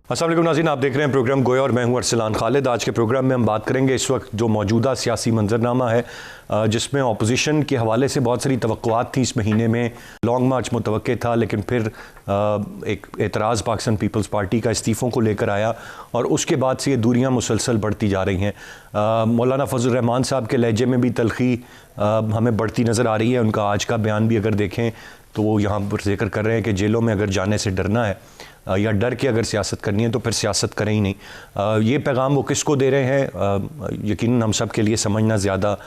अस्सलाम वालेकुम नाज़रीन, आप देख रहे हैं प्रोग्राम गोया और मैं हूं अरसलान खालिद। आज के प्रोग्राम में हम बात करेंगे इस वक्त जो मौजूदा सियासी मंजरनामा है जिसमें अपोजिशन के हवाले से बहुत सारी तवक्कुआत थी। इस महीने में लॉन्ग मार्च मुतवक्के था, लेकिन फिर एक एतराज़ पाकिस्तान पीपल्स पार्टी का इस्तीफ़ों को लेकर आया और उसके बाद से ये दूरियां मुसलसल बढ़ती जा रही हैं। मौलाना फजल रहमान साहब के लहजे में भी तलखी हमें बढ़ती नज़र आ रही है। उनका आज का बयान भी अगर देखें तो वो यहाँ पर जिक्र कर रहे हैं कि जेलों में अगर जाने से डरना है या डर के अगर सियासत करनी है तो फिर सियासत करें ही नहीं। ये पैगाम वो किसको दे रहे हैं यकीनन हम सब के लिए समझना ज़्यादा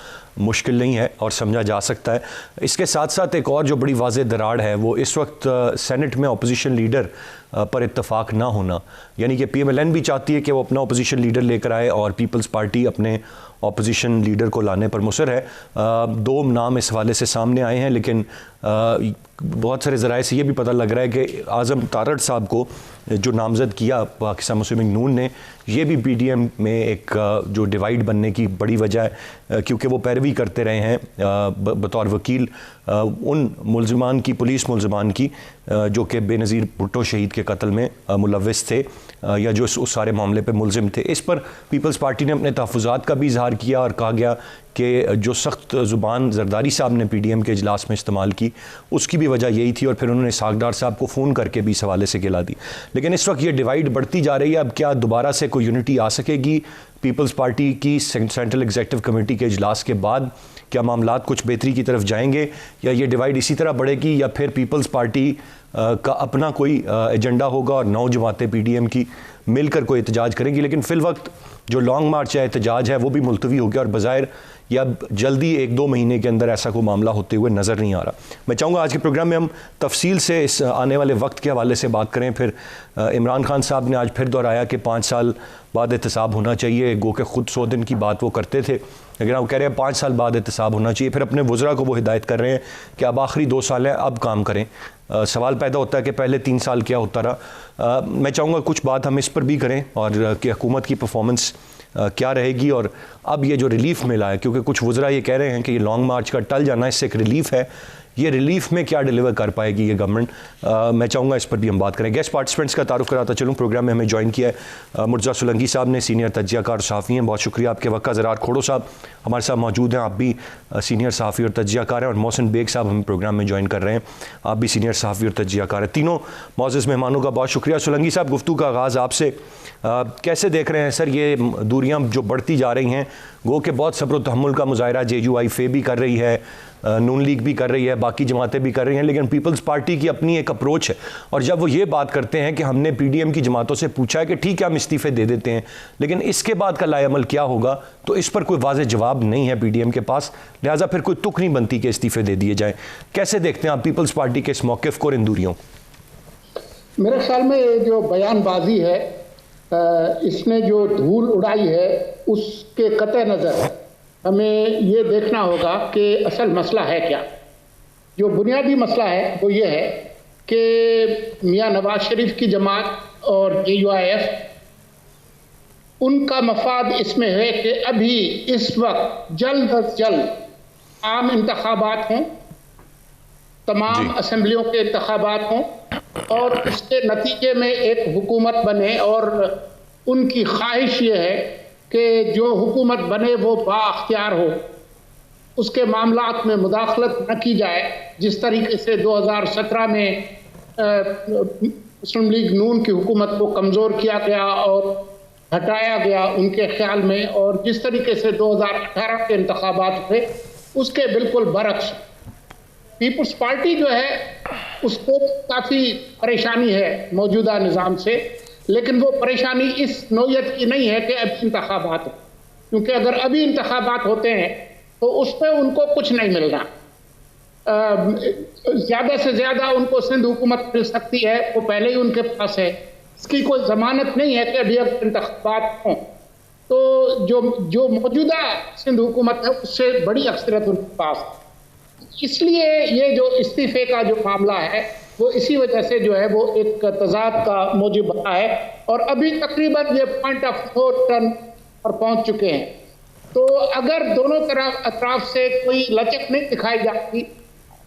मुश्किल नहीं है और समझा जा सकता है। इसके साथ साथ एक और जो बड़ी वाज़ेह दरार है वो इस वक्त सेनेट में अपोजिशन लीडर पर इत्तफाक ना होना, यानी कि PMLN भी चाहती है कि वो अपना अपोजिशन लीडर लेकर आए और पीपल्स पार्टी अपने अपोजिशन लीडर को लाने पर मुसर है। दो नाम इस हवाले से सामने आए हैं, लेकिन बहुत सारे ज़राए से ये भी पता लग रहा है कि आज़म तारड़ साहब को जो नामज़द किया पाकिस्तान मुस्लिम लीग नून ने, ये भी PDM में एक जो डिवाइड बनने की बड़ी वजह है, क्योंकि वो पैरवी करते रहे हैं बतौर वकील उन मुलजमान की, पुलिस मुलजमान की जो कि बेनज़ीर भुट्टो शहीद के कत्ल में मुलव्विस थे या जो उस सारे मामले पे मुलजिम थे। इस पर पीपल्स पार्टी ने अपने तहफ़्फ़ुज़ात का भी इजहार किया और कहा गया कि जो सख्त ज़ुबान जरदारी साहब ने PDM के इजलास में इस्तेमाल की उसकी भी वजह यही थी, और फिर उन्होंने सागदार साहब को फ़ोन करके भी इस हवाले से गिला दी। लेकिन इस वक्त ये डिवाइड बढ़ती जा रही है। अब क्या दोबारा से कोई यूनिटी आ सकेगी पीपल्स पार्टी की सेंट्रल एग्जीक्यूटिव कमेटी के इजलास के बाद? क्या मामलात कुछ बेहतरी की तरफ जाएंगे या ये डिवाइड इसी तरह बढ़ेगी, या फिर पीपल्स पार्टी का अपना कोई एजेंडा होगा और 9 जमातें PDM की मिलकर कोई एहतजाज करेंगी? लेकिन फ़िल वक्त जो लॉन्ग मार्च है, एहतजाज है, वो भी मुलतवी हो गया और बज़ाहिर या जल्दी 1-2 महीने के अंदर ऐसा कोई मामला होते हुए नज़र नहीं आ रहा। मैं चाहूँगा आज के प्रोग्राम में हम तफसील से इस आने वाले वक्त के हवाले से बात करें। फिर इमरान खान साहब ने आज फिर दोहराया कि 5 साल बाद एहतसाब होना चाहिए। गो के खुद 100 दिन की बात वो करते थे, लेकिन अब कह रहे हैं 5 साल बाद एहतसाब होना चाहिए। फिर अपने वज़रा को वो हिदायत कर रहे हैं कि अब आखिरी 2 साल हैं, अब काम करें। सवाल पैदा होता है कि पहले 3 साल क्या होता रहा। मैं चाहूँगा कुछ बात हम इस पर भी करें और कि हुकूमत की परफॉर्मेंस क्या रहेगी, और अब ये जो रिलीफ मिला है, क्योंकि कुछ वज़रा ये कह रहे हैं कि ये लॉन्ग मार्च का टल जाना इससे एक रिलीफ है, ये रिलीफ में क्या डिलीवर कर पाएगी ये गवर्नमेंट? मैं चाहूँगा इस पर भी हम बात करें। गेस्ट पार्टिसिपेंट्स का तारुफ कराता चलूँ। प्रोग्राम में हमें ज्वाइन किया है मुर्तज़ा सोलंकी साहब ने, सीनियर तज्ज़ियाकार सहाफ़ी हैं, बहुत शुक्रिया आपके वक्त का। ज़रार खोड़ो साहब हमारे साथ मौजूद हैं, आप भी सीनियर सहाफ़ी और तज्ज़ियाकार हैं, और मोहसिन बेग साहब हमें प्रोग्राम में ज्वाइन कर रहे हैं, आप भी सीनियर सहाफ़ी और तज्ज़ियाकार हैं। तीनों मौजूद मेहमानों का बहुत शुक्रिया। सोलंकी साहब, गुफ्तगू का आगाज़ आपसे, कैसे देख रहे हैं सर ये दूरियाँ जो बढ़ती जा रही हैं? गो के बहुत सब्र तहम्मुल का मुज़ाहरा JUI भी कर रही है, नून लीग भी कर रही है, बाकी जमातें भी कर रही हैं, लेकिन पीपल्स पार्टी की अपनी एक अप्रोच है। और जब वो ये बात करते हैं कि हमने PDM की जमातों से पूछा है कि ठीक है हम इस्तीफ़े दे देते हैं, लेकिन इसके बाद का लाएअमल क्या होगा, तो इस पर कोई वाज़ेह जवाब नहीं है PDM के पास, लिहाजा फिर कोई तुक नहीं बनती कि इस्तीफ़े दे दिए जाएँ। कैसे देखते हैं आप पीपल्स पार्टी के इस मौक़िफ़ को और इन दूरियों? मेरे ख्याल में ये जो बयानबाजी है, इसने जो धूल उड़ाई है उसके कतई नज़र हमें ये देखना होगा कि असल मसला है क्या। जो बुनियादी मसला है वो ये है कि मियां नवाज शरीफ की जमात और JUIF, उनका मफाद इसमें है कि अभी इस वक्त जल्द अज जल्द आम इंतखाबात हों, तमाम असम्बलियों के इंतखाबात हों और उसके नतीजे में एक हुकूमत बने। और उनकी ख्वाहिश ये है कि जो हुकूमत बने वो बाअख्तियार हो, उसके मामलात में मुदाखलत न की जाए, जिस तरीके से 2017 में मुस्लिम लीग नून की हुकूमत को कमज़ोर किया गया और हटाया गया उनके ख्याल में, और जिस तरीके से 2018 के इंतखाबात थे उसके बिल्कुल बरक्स पीपल्स पार्टी जो है उसको काफ़ी परेशानी है मौजूदा निज़ाम से, लेकिन वो परेशानी इस नौयत की नहीं है कि अभी इंतखाबात हो, क्योंकि अगर अभी इंतखाबात होते हैं तो उस पर उनको कुछ नहीं मिलना। ज़्यादा से ज़्यादा उनको सिंध हुकूमत मिल सकती है, वो पहले ही उनके पास है, इसकी कोई ज़मानत नहीं है कि अभी अगर इंतखाबात हों तो जो मौजूदा सिंध हुकूमत है उससे बड़ी अक्सरियत उनके पास है। इसलिए ये जो इस्तीफ़े का जो मामला है वो इसी वजह से जो है वो एक तज़ाद का मौजू बना है, और अभी तकरीबन ये पॉइंट ऑफ नो टर्न पर पहुंच चुके हैं। तो अगर दोनों तरफ अतराफ से कोई लचक नहीं दिखाई जाती,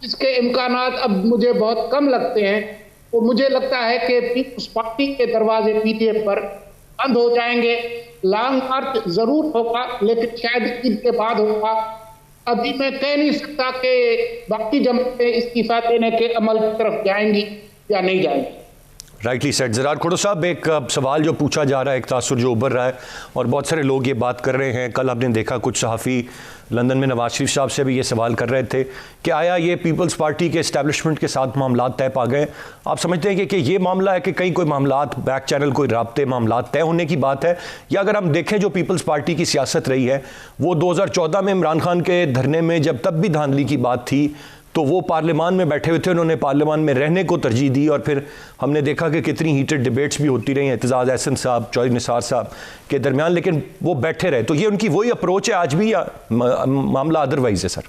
इसके इम्कानात अब मुझे बहुत कम लगते हैं तो मुझे लगता है कि पीपल्स पार्टी के दरवाजे पीटीए पर बंद हो जाएंगे। लॉन्ग मार्च जरूर होगा, लेकिन शायद ईद के बाद होगा। अभी मैं कह नहीं सकता कि बाकी जमातें इस्तीफा देने के अमल की तरफ जाएंगी या नहीं जाएंगी। Rightly set. ज़रार खोड़ो साहब, एक सवाल जो पूछा जा रहा है, एक तासुर जो उभर रहा है और बहुत सारे लोग ये बात कर रहे हैं, कल आपने देखा कुछ सहाफ़ी लंदन में नवाज शरीफ साहब से भी ये सवाल कर रहे थे कि आया ये पीपल्स पार्टी के इस्टेब्लिशमेंट के साथ मामला तय पा गए। आप समझते हैं कि ये मामला है कि कहीं कोई मामला बैक चैनल कोई राब्ते मामला तय होने की बात है, या अगर हम देखें जो पीपल्स पार्टी की सियासत रही है वो 2014 में इमरान खान के धरने में जब तब भी धांधली की बात थी तो वो पार्लियामान में बैठे हुए थे, उन्होंने पार्लियामान में रहने को तरजीह दी और फिर हमने देखा कि कितनी हीटेड डिबेट्स भी होती रही हैं एतजाज़ एहसन साहब, चौधरी निसार साहब के दरमियान, लेकिन वो बैठे रहे। तो ये उनकी वही अप्रोच है आज भी या मामला अदरवाइज है सर?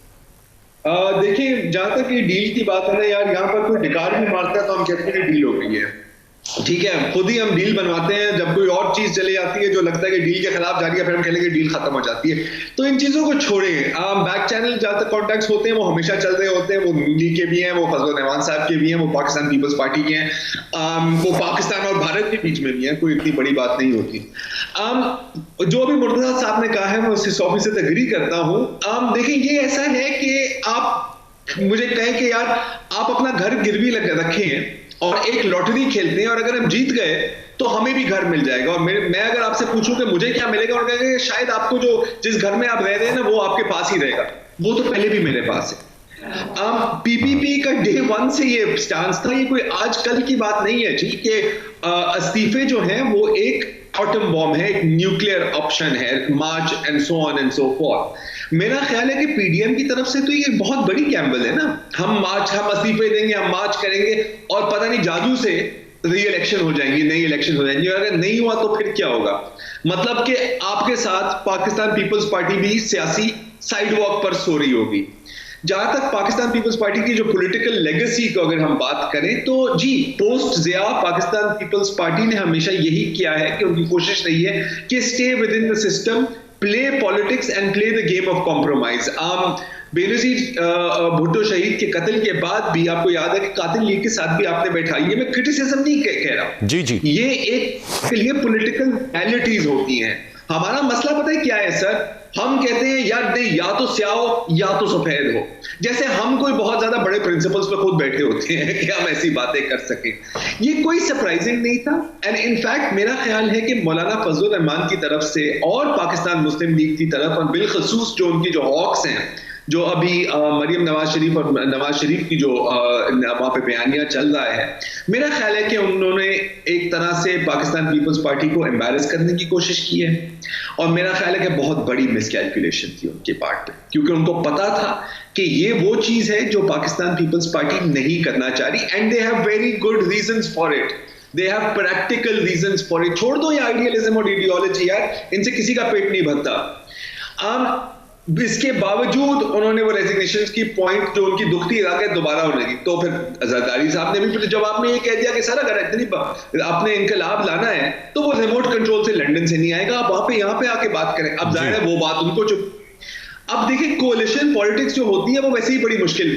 देखिए, जहां तक ये डील की बात है ना यार, यहाँ पर कोई डिकार भी मारता है तो हम कहते हैं डील हो गई है। ठीक है, खुद ही हम डील बनवाते हैं। जब कोई और चीज चली जाती है जो लगता है कि डील के खिलाफ जा रही है, फिर हम कहेंगे डील खत्म हो जाती है। तो इन चीजों को छोड़ें। बैक चैनल जहां तक कॉन्टैक्ट्स होते हैं वो हमेशा चल रहे होते हैं। वो लीग के भी हैं, वो फजल रहमान साहब के भी हैं, वो पाकिस्तान पीपल्स पार्टी के हैं, वो पाकिस्तान और भारत के बीच में भी है। कोई इतनी बड़ी बात नहीं होती। जो अभी मुर्तजा साहब ने कहा है मैं उससे 100% एग्री करता हूं। देखिए, ये ऐसा है कि आप मुझे कहें कि यार आप अपना घर गिरवी रखें और एक लॉटरी खेलते हैं और अगर हम जीत गए तो हमें भी घर मिल जाएगा। और मैं अगर आपसे पूछूं कि मुझे क्या मिलेगा, और कहेंगे शायद आपको जिस घर में आप रह रहे हैं ना वो आपके पास ही रहेगा, वो तो पहले भी मेरे पास है। पीपीपी का डे 1 से ये स्टांस था, ये कोई आजकल की बात नहीं है। ठीक है, इस्तीफे जो हैं वो एक एटम बॉम्ब है, एक न्यूक्लियर ऑप्शन है, march and so on and so forth. मेरा ख्याल है कि पीडीएम की तरफ से तो ये बहुत बड़ी गैम्बल है ना। हम इस्तीफे देंगे, हम मार्च करेंगे और पता नहीं जादू से री इलेक्शन हो जाएंगी, नई इलेक्शन हो जाएंगी। अगर नहीं हुआ तो फिर क्या होगा? मतलब कि आपके साथ पाकिस्तान पीपल्स पार्टी भी सियासी साइड वॉक पर सो रही होगी। जहां तक पाकिस्तान पीपल्स पार्टी की जो पॉलिटिकल लेगेसी को अगर हम बात करें तो जी, post Zia Pakistan people's party ने हमेशा यही किया है कि उनकी कोशिश रही है कि stay with in the system, play politics and play the game of compromise. Benazir Bhutto शहीद के कत्ल के बाद भी आपको याद है कि कातिल लीग के साथ भी आपने बैठाई है। मैं क्रिटिसिज्म नहीं कह रहा, जी जी, ये एक के लिए पॉलिटिकल रियलिटीज होती हैं। हमारा मसला पता है क्या है सर? हम कहते हैं यार नहीं, या तो स्याह हो या तो सफेद हो। जैसे हम कोई बहुत ज्यादा बड़े प्रिंसिपल्स पे खुद बैठे होते हैं कि हम ऐसी बातें कर सकें। ये कोई सरप्राइजिंग नहीं था। एंड इनफैक्ट मेरा ख्याल है कि मौलाना फजलुर रहमान की तरफ से और पाकिस्तान मुस्लिम लीग की तरफ, और बिलखसूस जो उनकी जो हॉक्स हैं, जो अभी मरियम नवाज शरीफ और नवाज शरीफ की जो वहां पे बयानिया चल रहा है, मेरा ख्याल है कि उन्होंने एक तरह से पाकिस्तान पीपल्स पार्टी को एम्बैरस करने की कोशिश की है। और मेरा ख्याल है कि बहुत बड़ी मिसकैलकुलेशन थी उनके पार्ट पे, क्योंकि उनको पता था कि ये वो चीज है जो पाकिस्तान पीपल्स पार्टी नहीं करना चाह रही। And they have very good reasons for it, they have practical reasons for it. छोड़ दो ये आइडियलिज्म और आइडियोलॉजी यार, इनसे किसी का पेट नहीं भरता। इसके बावजूद उन्होंने वो रेजिग्नेशन की पॉइंट जो उनकी दुखती इलाके दोबारा होने की, तो फिर जरदारी साहब ने भी फिर जवाब में ये कह दिया कि सर अगर इतनी आपने इनकलाब लाना है तो वो रिमोट कंट्रोल से लंदन से नहीं आएगा, आप वहां पे यहाँ पे आके बात करें। अब जाहिर है वो बात उनको अब देखिए, कोalition पॉलिटिक्स जो होती है वो वैसे ही बड़ी मुश्किल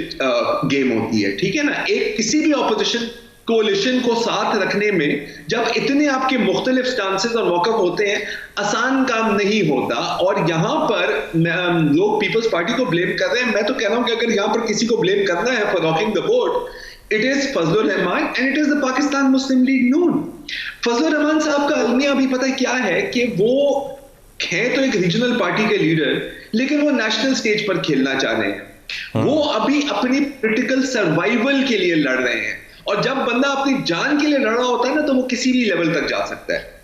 गेम होती है। ठीक है ना, एक किसी भी ऑपोजिशन कोalition को साथ रखने में जब इतने आपके मुख्तलिफ स्टांसेस और मौक़िफ़ होते हैं, आसान काम नहीं होता। और यहां पर लोग पीपल्स पार्टी को ब्लेम कर रहे हैं। मैं तो कह रहा हूं कि अगर यहां पर किसी को ब्लेम करना है for rocking the boat, it is Fazlur Rahman and it is the Pakistan Muslim League Noon. Fazlur Rahman साहब का अलमिया अभी पता है क्या है कि वो है तो एक रीजनल पार्टी के लीडर, लेकिन वो नेशनल स्टेज पर खेलना चाह रहे हैं। वो अभी अपनी पॉलिटिकल सर्वाइवल के लिए लड़ रहे हैं, और जब बंदा अपनी जान के लिए लड़ रहा होता है ना तो वो किसी भी लेवल तक जा सकता है।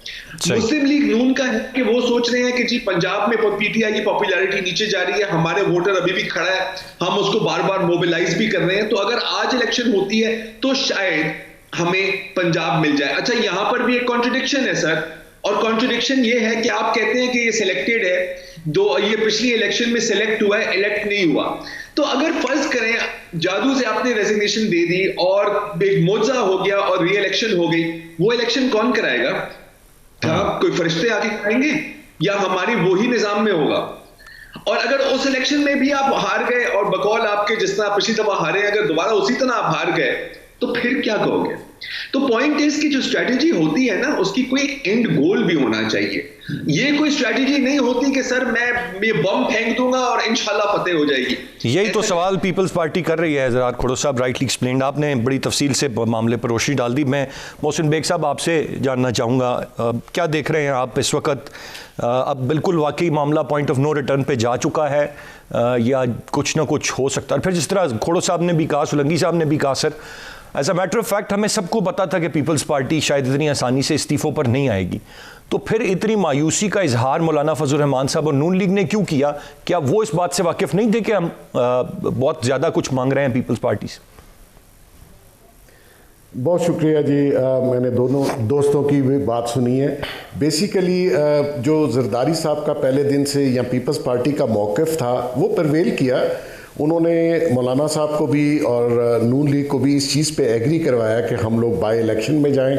मुस्लिम लीग नून का है कि वो सोच रहे हैं कि जी पंजाब में पीटीआई की पॉपुलैरिटी नीचे जा रही है, हमारे वोटर अभी भी खड़ा है, हम उसको बार बार मोबिलाइज भी कर रहे हैं, तो अगर आज इलेक्शन होती है तो शायद हमें पंजाब मिल जाए। अच्छा, यहां पर भी एक कॉन्ट्रडिक्शन है सर, और कॉन्ट्रडिक्शन ये है कि आप कहते हैं कि ये सिलेक्टेड है, ये पिछली इलेक्शन में सिलेक्ट हुआ है, इलेक्ट नहीं हुआ। तो अगर फर्ज करें जादू से आपने रेजिग्नेशन दे दी और एक मौजा हो गया और री इलेक्शन हो गई, वो इलेक्शन कौन कराएगा? कोई फरिश्ते आके कराएंगे या हमारी वही निजाम में होगा? और अगर उस इलेक्शन में भी आप हार गए और बकौल आपके जिस तरह पिछली दफा हारे, अगर दोबारा उसी तरह आप हार गए तो फिर क्या कहोगे? तो पॉइंट इज की जो स्ट्रेटेजी होती है ना, उसकी कोई एंड गोल भी होना चाहिए। ये कोई स्ट्रेटेजी नहीं होती कि सर मैं ये बम फेंक दूंगा और इंशाल्लाह फतेह हो जाएगी। यही तो सवाल पीपल्स पार्टी कर रही है। ज़रात खोड़ो साहब, राइटली एक्सप्लेन्ड, आपने बड़ी तफसील से मामले पर रोशनी डाल दी। मैं मोहसिन बेग साहब आपसे जानना चाहूँगा, क्या देख रहे हैं आप इस वक्त? अब बिल्कुल वाकई मामला पॉइंट ऑफ नो रिटर्न पे जा चुका है या कुछ ना कुछ हो सकता है? फिर जिस तरह खोड़ो साहब ने भी कहा, सोलंकी साहब ने भी कहा, sir as a matter of fact हमें सबको पता था कि पीपल्स पार्टी शायद इतनी आसानी से इस्तीफ़ों पर नहीं आएगी, तो फिर इतनी मायूसी का इजहार मौलाना फजल रहमान साहब और नून लीग ने क्यों किया? क्या वो इस बात से वाकिफ नहीं थे कि हम बहुत ज़्यादा कुछ मांग रहे हैं पीपल्स पार्टी से? बहुत शुक्रिया जी। मैंने दोनों दोस्तों की भी बात सुनी है। बेसिकली जो जरदारी साहब का पहले दिन से या पीपल्स पार्टी का मौक़िफ़ था वो परवेल किया। उन्होंने मौलाना साहब को भी और नून लीग को भी इस चीज़ पे एग्री करवाया कि हम लोग बाई इलेक्शन में जाएं,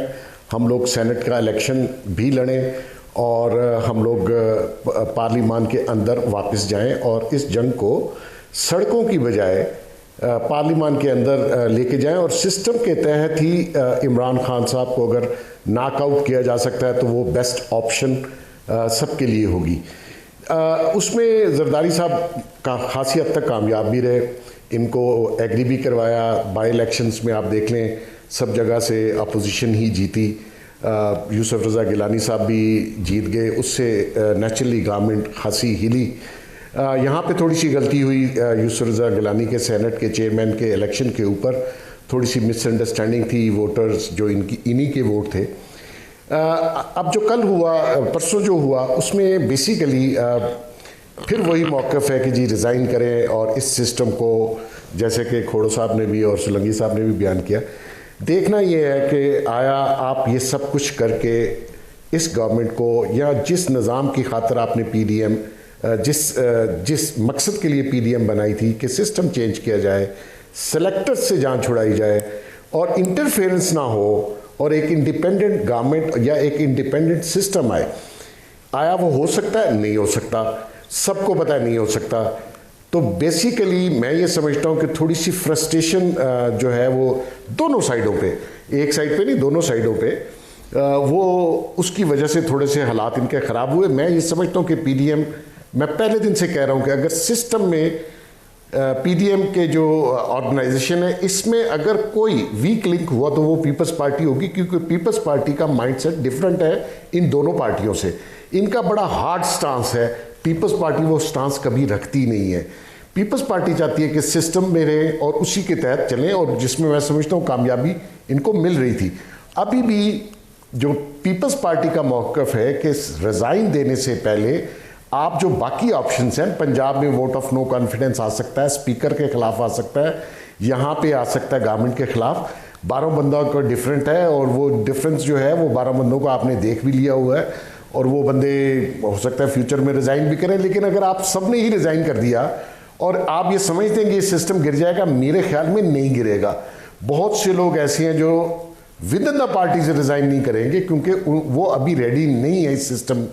हम लोग सेनेट का इलेक्शन भी लड़ें और हम लोग पार्लियामान के अंदर वापस जाएं और इस जंग को सड़कों की बजाय पार्लियामान के अंदर लेके जाएं और सिस्टम के तहत ही इमरान खान साहब को अगर नॉकआउट किया जा सकता है तो वो बेस्ट ऑप्शन सबके लिए होगी। उसमें जरदारी साहब का खासी हद तक कामयाब भी रहे, इनको एग्री भी करवाया। बाई इलेक्शंस में आप देख लें सब जगह से अपोजिशन ही जीती। यूसुफ रज़ा गिलानी साहब भी जीत गए, उससे नेचुरली गवर्नमेंट खासी हिली। यहाँ पे थोड़ी सी गलती हुई यूसुफ रज़ा गिलानी के सेनेट के चेयरमैन के इलेक्शन के ऊपर, थोड़ी सी मिसअंडरस्टैंडिंग थी, वोटर्स जो इन्हीं के वोट थे। अब जो कल हुआ, परसों जो हुआ, उसमें बेसिकली फिर वही मौक़िफ़ है कि जी रिज़ाइन करें और इस सिस्टम को, जैसे कि खोड़ो साहब ने भी और सोलंकी साहब ने भी बयान किया, देखना ये है कि आया आप ये सब कुछ करके इस गवर्नमेंट को या जिस निज़ाम की खातिर आपने PDM जिस मकसद के लिए PDM बनाई थी कि सिस्टम चेंज किया जाए, सेलेक्टर से जान छुड़ाई जाए और इंटरफेरेंस ना हो और एक इंडिपेंडेंट गवर्नमेंट या एक इंडिपेंडेंट सिस्टम आए, आया वो हो सकता है? नहीं हो सकता, सबको पता है नहीं हो सकता। तो बेसिकली मैं ये समझता हूँ कि थोड़ी सी फ्रस्ट्रेशन जो है वो दोनों साइडों पे, एक साइड पे नहीं दोनों साइडों पे, वो उसकी वजह से थोड़े से हालात इनके ख़राब हुए। मैं ये समझता हूँ कि PDM, मैं पहले दिन से कह रहा हूँ कि अगर सिस्टम में PDM के जो ऑर्गेनाइजेशन है इसमें अगर कोई वीक लिंक हुआ तो वो पीपल्स पार्टी होगी, क्योंकि पीपल्स पार्टी का माइंडसेट डिफरेंट है इन दोनों पार्टियों से। इनका बड़ा हार्ड स्टांस है, पीपल्स पार्टी वो स्टांस कभी रखती नहीं है। पीपल्स पार्टी चाहती है कि सिस्टम में रहें और उसी के तहत चलें, और जिसमें मैं समझता हूँ कामयाबी इनको मिल रही थी। अभी भी जो पीपल्स पार्टी का मौक़िफ़ है कि रिज़ाइन देने से पहले आप जो बाकी ऑप्शंस हैं, पंजाब में वोट ऑफ नो कॉन्फिडेंस आ सकता है, स्पीकर के खिलाफ आ सकता है, यहाँ पे आ सकता है गवर्नमेंट के खिलाफ। 12 बंदों का डिफरेंट है और वो डिफरेंस जो है वो 12 बंदों को आपने देख भी लिया हुआ है और वो बंदे हो सकता है फ्यूचर में रिज़ाइन भी करें। लेकिन अगर आप सब ने ही रिज़ाइन कर दिया और आप ये समझते हैं कि ये सिस्टम गिर जाएगा, मेरे ख्याल में नहीं गिरेगा। बहुत से लोग ऐसे हैं जो विद इन द पार्टी से रिज़ाइन नहीं करेंगे क्योंकि वो अभी रेडी नहीं है इस सिस्टम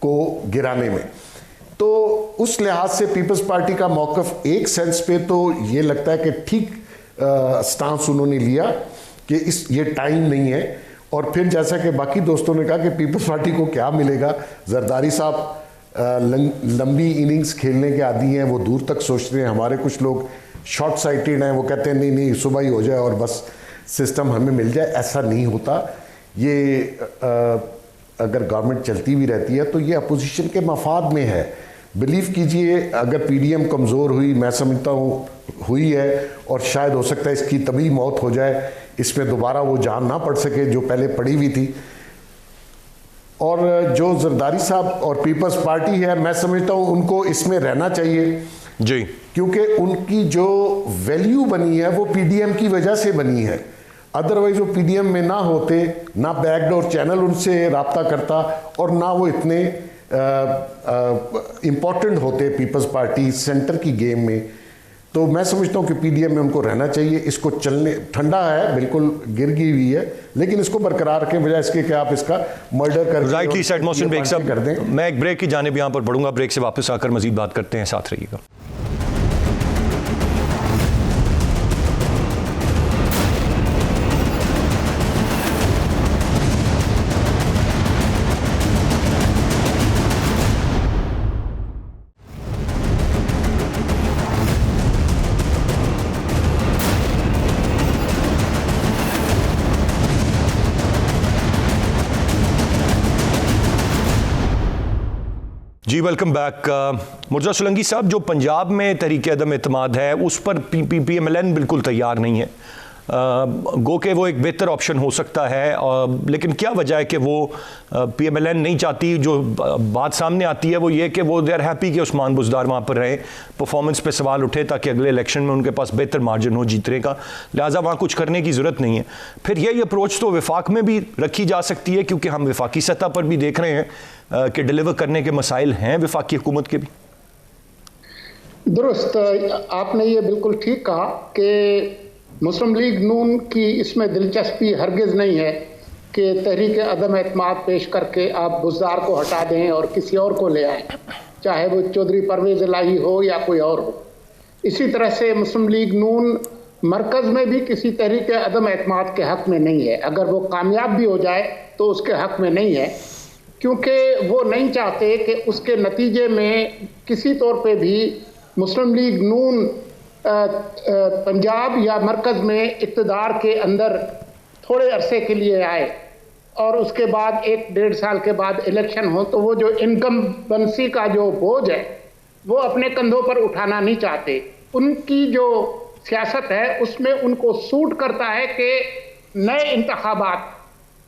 को गिराने में। तो उस लिहाज से पीपल्स पार्टी का मौक़िफ़ एक सेंस पे तो ये लगता है कि ठीक स्टांस उन्होंने लिया कि ये टाइम नहीं है। और फिर जैसा कि बाकी दोस्तों ने कहा कि पीपल्स पार्टी को क्या मिलेगा, जरदारी साहब लंबी इनिंग्स खेलने के आदी हैं, वो दूर तक सोचते हैं। हमारे कुछ लोग शॉर्ट साइटेड हैं, वो कहते हैं नहीं नहीं सुबह ही हो जाए और बस सिस्टम हमें मिल जाए। ऐसा नहीं होता। ये अगर गवर्नमेंट चलती भी रहती है तो ये अपोजिशन के मफाद में है। बिलीव कीजिए, अगर PDM कमज़ोर हुई, मैं समझता हूँ हुई है, और शायद हो सकता है इसकी तभी मौत हो जाए, इसमें दोबारा वो जान ना पड़ सके जो पहले पड़ी हुई थी। और जो जरदारी साहब और पीपल्स पार्टी है, मैं समझता हूँ उनको इसमें रहना चाहिए जी, क्योंकि उनकी जो वैल्यू बनी है वो PDM की वजह से बनी है। अदरवाइज वो PDM में ना होते, ना बैकडोर चैनल उनसे रब्ता करता और ना वो इतने इम्पॉर्टेंट होते पीपल्स पार्टी सेंटर की गेम में। तो मैं समझता हूँ कि PDM में उनको रहना चाहिए। इसको चलने, ठंडा है बिल्कुल, गिर गई हुई है, लेकिन इसको बरकरार के बजाय इसके कि आप इसका मर्डर कर राइटली सेड मोहसिन बेग साहब कर दें। मैं एक ब्रेक की जानिब यहाँ पर बढ़ूंगा, ब्रेक से वापस आकर मजीद बात करते हैं, साथ रहिएगा। जी वेलकम बैक। मुर्जा सोलंकी साहब, जो पंजाब में तहरीक अदम एतमाद है उस पर PMLN बिल्कुल तैयार नहीं है। गो के वो एक बेहतर ऑप्शन हो सकता है, लेकिन क्या वजह है कि वो PMLN नहीं चाहती? जो बात सामने आती है वो ये कि वो दे आर हैप्पी कि उस्मान बुज़दार वहाँ पर रहे, परफॉर्मेंस पे सवाल उठे ताकि अगले इलेक्शन में उनके पास बेहतर मार्जिन हो जीतने का, लिहाजा वहाँ कुछ करने की ज़रूरत नहीं है। फिर यही अप्रोच तो वफाक में भी रखी जा सकती है, क्योंकि हम वफाकी सतह पर भी देख रहे हैं कि डिलीवर करने के मसाइल हैं वफाकी हुकूमत के भी। दुरुस्त, आपने ये बिल्कुल ठीक कहा कि मुस्लिम लीग नून की इसमें दिलचस्पी हरगिज़ नहीं है कि तहरीक अदम एतमाद पेश करके आप बुज़दार को हटा दें और किसी और को ले आएं, चाहे वो चौधरी परवेज़ इलाही हो या कोई और हो। इसी तरह से मुस्लिम लीग नून मरकज़ में भी किसी तहरीक अदम एतमाद के हक़ में नहीं है। अगर वो कामयाब भी हो जाए तो उसके हक़ में नहीं है, क्योंकि वो नहीं चाहते कि उसके नतीजे में किसी तौर पे भी मुस्लिम लीग नून पंजाब या मरकज़ में इक़्तिदार के अंदर थोड़े अरसे के लिए आए और उसके बाद 1-1.5 साल के बाद इलेक्शन हो तो वो जो इनकम्बेंसी का जो बोझ है वो अपने कंधों पर उठाना नहीं चाहते। उनकी जो सियासत है उसमें उनको सूट करता है कि नए इंतखाबात,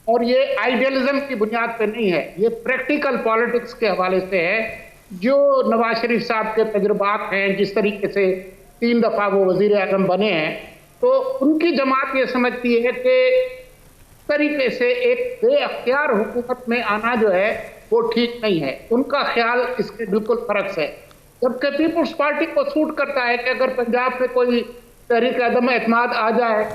और ये आइडियलिज्म की बुनियाद पे नहीं है, ये प्रैक्टिकल पॉलिटिक्स के हवाले से है। जो नवाज शरीफ साहब के तजुर्बात हैं, जिस तरीके से 3 दफ़ा वो वज़ीर आज़म बने हैं, तो उनकी जमात ये समझती है कि तरीके से एक बेअख्तियार हुकूमत में आना जो है वो ठीक नहीं है। उनका ख्याल इसके बिल्कुल फर्क है। जबकि पीपल्स पार्टी को सूट करता है कि अगर पंजाब में कोई तहरीक अदम एतमाद आ जाए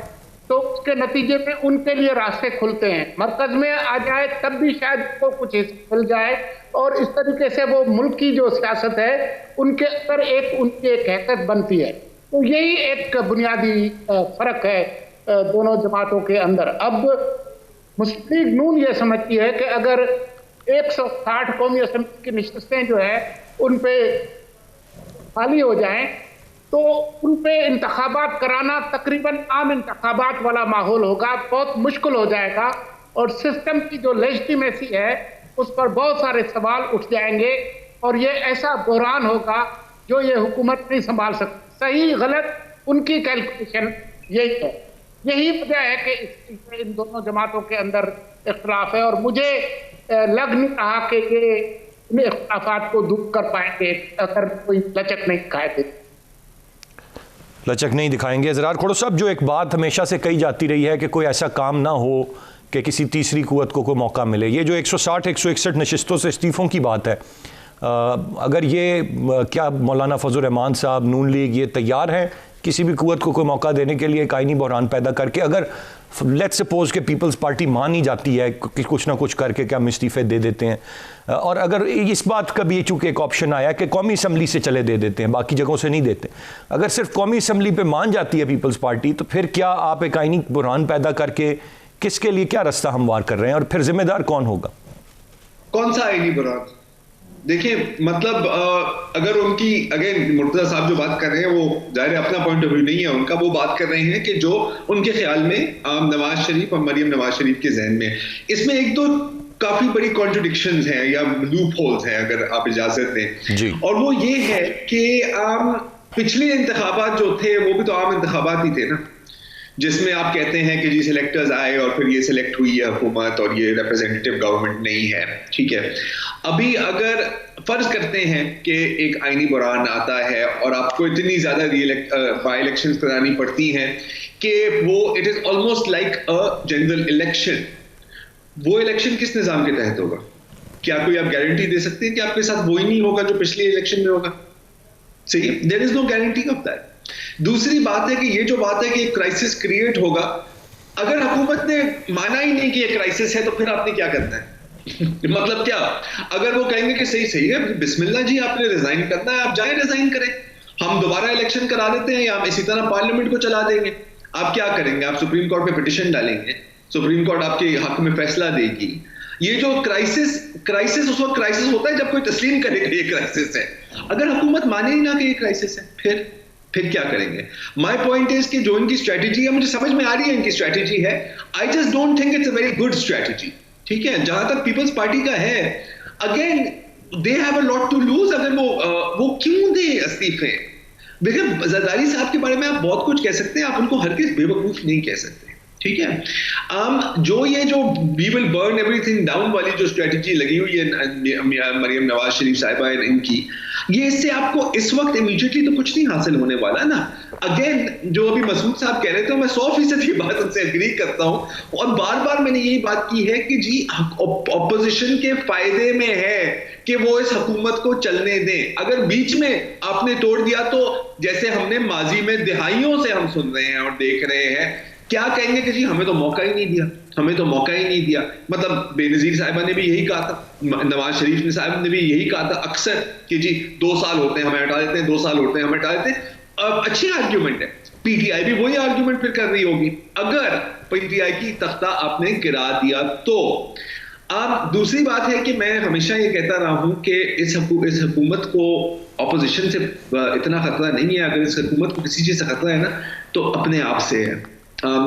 तो उसके नतीजे में उनके लिए रास्ते खुलते हैं, मरकज़ में आ जाए तब भी शायद को कुछ मिल जाए, और इस तरीके से वो मुल्क की जो सियासत है उनके अंदर उनकी एक हैसियत बनती है। तो यही एक बुनियादी फ़र्क है दोनों जमातों के अंदर। अब मुस्लिम लीग नून ये समझती है कि अगर 160 कौमी असम्बली की नशिस्तें जो है उन पे खाली हो जाएं तो उन पे इंतखाबात कराना तकरीबन आम इंतखाबात वाला माहौल होगा, बहुत मुश्किल हो जाएगा, और सिस्टम की जो लेजिटिमेसी है उस पर बहुत सारे सवाल उठ जाएंगे, और ये ऐसा बहरान होगा जो ये हुकूमत नहीं संभाल सकती। सही गलत उनकी कैलकुलेशन यही है। यही वजह है कि इन दोनों जमातों के अंदर इख्तलाफ है, और मुझे लग नहीं रहा कि ये इन इख्तलाफात को दूर कर पाएंगे अगर कोई लचक नहीं दिखाए। लचक नहीं दिखाएंगे। ज़रार खोड़ो साहब, जो एक बात हमेशा से कही जाती रही है कि कोई ऐसा काम ना हो कि किसी तीसरी कुव्वत को कोई मौका मिले, ये जो 160-161 नशिस्तों से इस्तीफ़ों की बात है, अगर ये क्या मौलाना फजल रहमान साहब नून लीग ये तैयार हैं किसी भी कुव्वत को कोई मौका देने के लिए, कायनी बहरान पैदा करके? अगर लेट्स सपोज कि पीपल्स पार्टी मान ही जाती है कि कुछ ना कुछ करके क्या हम इस्तीफ़े दे देते हैं, और अगर इस बात का भी चूँकि एक ऑप्शन आया कि कौमी असम्बली से चले दे देते हैं, बाकी जगहों से नहीं देते, अगर सिर्फ कौमी असम्बली पे मान जाती है पीपल्स पार्टी, तो फिर क्या आप एक आइनी बहरान पैदा करके किसके लिए क्या रास्ता हमवार कर रहे हैं, और फिर जिम्मेदार कौन होगा? कौन सा आइनी बहरान? देखिए, मतलब अगर उनकी अगेन मुर्तजा साहब जो बात कर रहे हैं वो जाहिर है अपना पॉइंट ऑफ व्यू नहीं है उनका, वो बात कर रहे हैं कि जो उनके ख्याल में नवाज शरीफ और मरियम नवाज शरीफ के जहन में, इसमें एक दो काफी बड़ी कॉन्ट्रडिक्शंस हैं या लूप होल्स हैं अगर आप इजाजत दें, और वो ये है कि पिछले इंतखाबात जो थे वो भी तो आम इंतखाबात ही थे ना, जिसमें आप कहते हैं कि जी सिलेक्टर्स आए और फिर ये सिलेक्ट हुई है हुकूमत और ये रिप्रेजेंटेटिव गवर्नमेंट नहीं है, ठीक है। अभी अगर फर्ज करते हैं कि एक आईनी बहरान आता है और आपको इतनी ज्यादा बाई इलेक्शंस करानी पड़ती हैं कि वो it is almost like a general election, वो इलेक्शन किस निजाम के तहत होगा? क्या कोई आप गारंटी दे सकते हैं कि आपके साथ वो ही नहीं होगा जो पिछले इलेक्शन में होगा? सही, there is no guarantee of that. दूसरी बात है कि ये जो बात है कि एक क्राइसिस क्रिएट होगा, अगर हुकूमत ने माना ही नहीं कि ये क्राइसिस है तो फिर आपने क्या करना है? मतलब क्या, अगर वो कहेंगे कि सही है बिस्मिल्लाह जी आपने रिजाइन करना है, आप जाए रिजाइन करें, हम दोबारा इलेक्शन करा देते हैं या हम इसी तरह पार्लियामेंट को चला देंगे, आप क्या करेंगे? आप सुप्रीम कोर्ट में पिटिशन डालेंगे, सुप्रीम कोर्ट आपके हक में फैसला देगी। ये जो क्राइसिस उस वक्त क्राइसिस होता है जब कोई तस्लीम करेगा ये क्राइसिस है। अगर हुकूमत माने ही ना कि ये क्राइसिस है, फिर क्या करेंगे? माय पॉइंट इज कि जो इनकी स्ट्रेटेजी है मुझे समझ में आ रही है, इनकी स्ट्रेटेजी है, I just don't think it's a very good strategy, ठीक है। जहां तक पीपल्स पार्टी का है, again they have a lot to lose. अगर वो क्यों दे इस्तीफे? देखिए, जरदारी साहब के बारे में आप बहुत कुछ कह सकते हैं, आप उनको हर किस बेवकूफ नहीं कह सकते, ठीक है। जो we will burn everything down वाली जो स्ट्रेटजी लगी हुई है मरियम नवाज शरीफ साहिबा इनकी, ये इससे आपको इस वक्त इमीडिएटली तो कुछ नहीं हासिल होने वाला ना। अगेन, जो अभी मसूद साहब कह रहे थे, मैं 100% की बात उनसे एग्री करता हूं, और बार बार मैंने यही बात की है कि जी ऑपोजिशन के फायदे में है कि वो इस हुकूमत को चलने दें। अगर बीच में आपने तोड़ दिया तो जैसे हमने माजी में दिहाइयों से हम सुन रहे हैं और देख रहे हैं, क्या कहेंगे कि जी हमें तो मौका ही नहीं दिया, हमें तो मौका ही नहीं दिया। मतलब बेनजीर साहिबा ने भी यही कहा था, नवाज शरीफ साहब ने भी यही कहा था अक्सर कि जी 2 साल होते हैं हमें हटा देते हैं, 2 साल होते हैं हमें हटा देते हैं। अच्छी आर्ग्यूमेंट है, पीटीआई भी वही आर्ग्यूमेंट फिर कर रही होगी अगर पीटीआई की तख्ता आपने गिरा दिया तो। अब दूसरी बात है कि मैं हमेशा ये कहता रहा हूं कि इस हुकूमत को ऑपोजिशन से इतना खतरा नहीं है। अगर इस हुकूमत को किसी चीज से खतरा है ना तो अपने आप से है।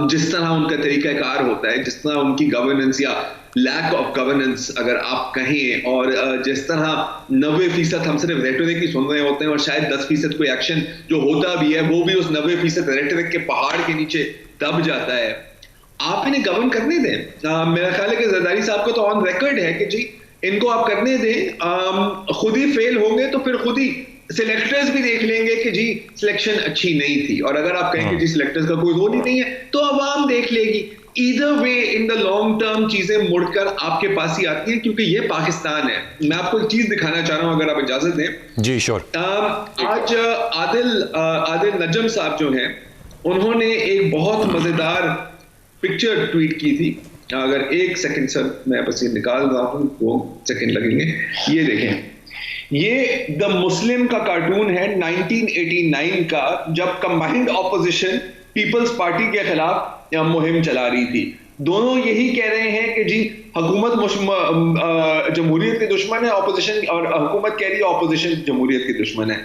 जिस तरह उनका तरीकाकार होता है, जिस तरह उनकी गवर्नेंस या लैक ऑफ गवर्नेंस अगर आप कहें, और जिस तरह 90% हम सिर्फ रेटोरिक ही सुन रहे होते हैं और शायद 10% कोई एक्शन जो होता भी है वो भी उस 90% रेटोरिक के पहाड़ के नीचे दब जाता है। आप इन्हें गवर्न करने दें। मेरा ख्याल है कि जरदारी साहब को तो ऑन रिकॉर्ड है कि जी इनको आप करने दें। खुद ही फेल होंगे तो फिर खुद ही सिलेक्टर्स भी देख लेंगे कि जी सिलेक्शन अच्छी नहीं थी, और अगर आप कहेंगे जी सिलेक्टर्स का कोई रोल ही नहीं है तो आवाम देख लेगी। Either way in the long term चीजें मुड़कर आपके पास ही आती हैं, क्योंकि ये पाकिस्तान है। मैं आपको एक चीज दिखाना चाह रहा हूं, अगर आप इजाजत दें। जी श्योर। आज आदिल नजम साहब जो हैं, उन्होंने एक बहुत मजेदार पिक्चर ट्वीट की थी। अगर 1 सेकंड सर, मैं बस ये निकाल रहा हूं, 2 सेकंड लगेंगे। ये देखें, ये द मुस्लिम का कार्टून है 1989 का, जब कंबाइंड ऑपोजिशन पीपल्स पार्टी के खिलाफ मुहिम चला रही थी। दोनों यही कह रहे हैं कि जी हुकूमत जमहूरियत के दुश्मन है ऑपोजिशन, और हुकूमत कह रही है ऑपोजिशन जमहूरियत के दुश्मन है।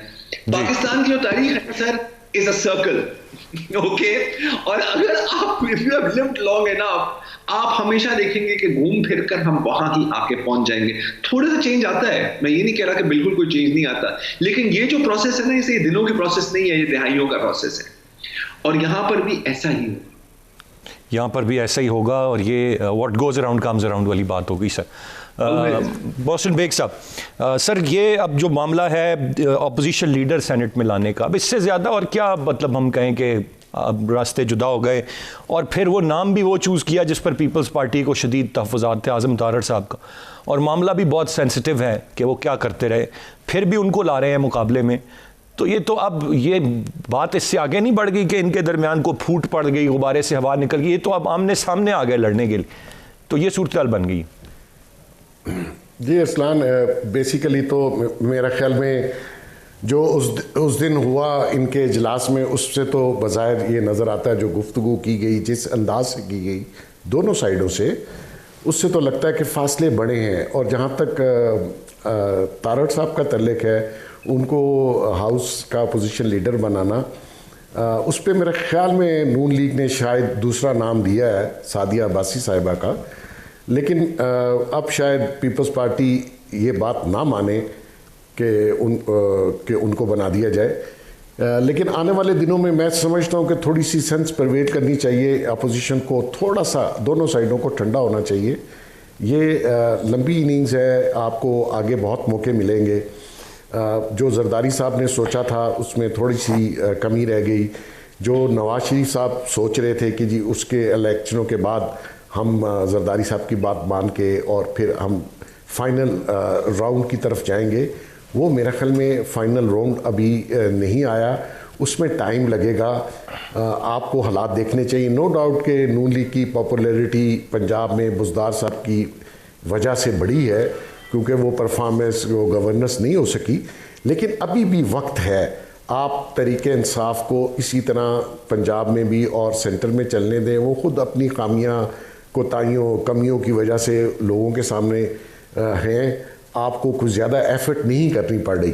पाकिस्तान की जो तारीख है sir is a circle, okay. और अगर आप लिव्ड लॉन्ग एनफ, आप हमेशा देखेंगे कि घूम फिर कर हम वहां ही आके पहुंच जाएंगे। थोड़ा सा चेंज आता है, मैं ये नहीं कह रहा कि बिल्कुल कोई चेंज नहीं आता, लेकिन ये जो प्रोसेस है ना, इसे दिनों की प्रोसेस नहीं है, ये दिहाइयों का प्रोसेस है। और यहां पर भी ऐसा ही होगा, यहाँ पर भी ऐसा ही होगा, और ये what goes around comes around वाली बात होगी सर। मोहसिन बेग साहब, सर ये अब जो मामला है अपोजिशन लीडर सेनेट में लाने का, अब इससे ज़्यादा और क्या मतलब हम कहें कि अब रास्ते जुदा हो गए, और फिर वो नाम भी वो चूज़ किया जिस पर पीपल्स पार्टी को शदीद तहफ़्फ़ुज़ात थे, आज़म तारड़ साहब का, और मामला भी बहुत सेंसिटिव है कि वो क्या करते रहे, फिर भी उनको ला रहे हैं मुकाबले में। तो ये तो अब ये बात इससे आगे नहीं बढ़ गई कि इनके दरमियान को फूट पड़ गई, गुब्बारे से हवा निकल गई, ये तो अब आमने सामने आ गए लड़ने के लिए, तो ये सूरत बन गई। जी अरसलान, बेसिकली तो मेरा ख्याल में जो उस दिन हुआ इनके इजलास में, उससे तो बज़ाहिर ये नज़र आता है जो गुफ्तगू की गई, जिस अंदाज से की गई दोनों साइडों से, उससे तो लगता है कि फासले बड़े हैं। और जहाँ तक तारड़ साहब का तल्लुक़ है, उनको हाउस का अपोजिशन लीडर बनाना, उस पर मेरे ख्याल में नून लीग ने शायद दूसरा नाम दिया है, सादिया अब्बासी साहिबा का, लेकिन अब शायद पीपल्स पार्टी ये बात ना माने कि उनको बना दिया जाए। लेकिन आने वाले दिनों में मैं समझता हूँ कि थोड़ी सी सेंस परवेट करनी चाहिए, अपोजिशन को थोड़ा सा दोनों साइडों को ठंडा होना चाहिए। ये लंबी इनिंग्स है, आपको आगे बहुत मौके मिलेंगे। जो जरदारी साहब ने सोचा था उसमें थोड़ी सी कमी रह गई। जो नवाज शरीफ साहब सोच रहे थे कि जी उसके इलेक्शनों के बाद हम जरदारी साहब की बात मान के और फिर हम फाइनल राउंड की तरफ जाएंगे, वो मेरा ख्याल में फाइनल राउंड अभी नहीं आया, उसमें टाइम लगेगा। आपको हालात देखने चाहिए। नो डाउट कि नून लीग की पॉपुलैरिटी पंजाब में बुज़दार साहब की वजह से बढ़ी है, क्योंकि वो परफॉर्मेंस, वो गवर्नेंस नहीं हो सकी, लेकिन अभी भी वक्त है। आप तरीके इंसाफ को इसी तरह पंजाब में भी और सेंटर में चलने दें। वो ख़ुद अपनी खामियां, कोताहियों, कमियों की वजह से लोगों के सामने हैं, आपको कुछ ज़्यादा एफर्ट नहीं करनी पड़ रही।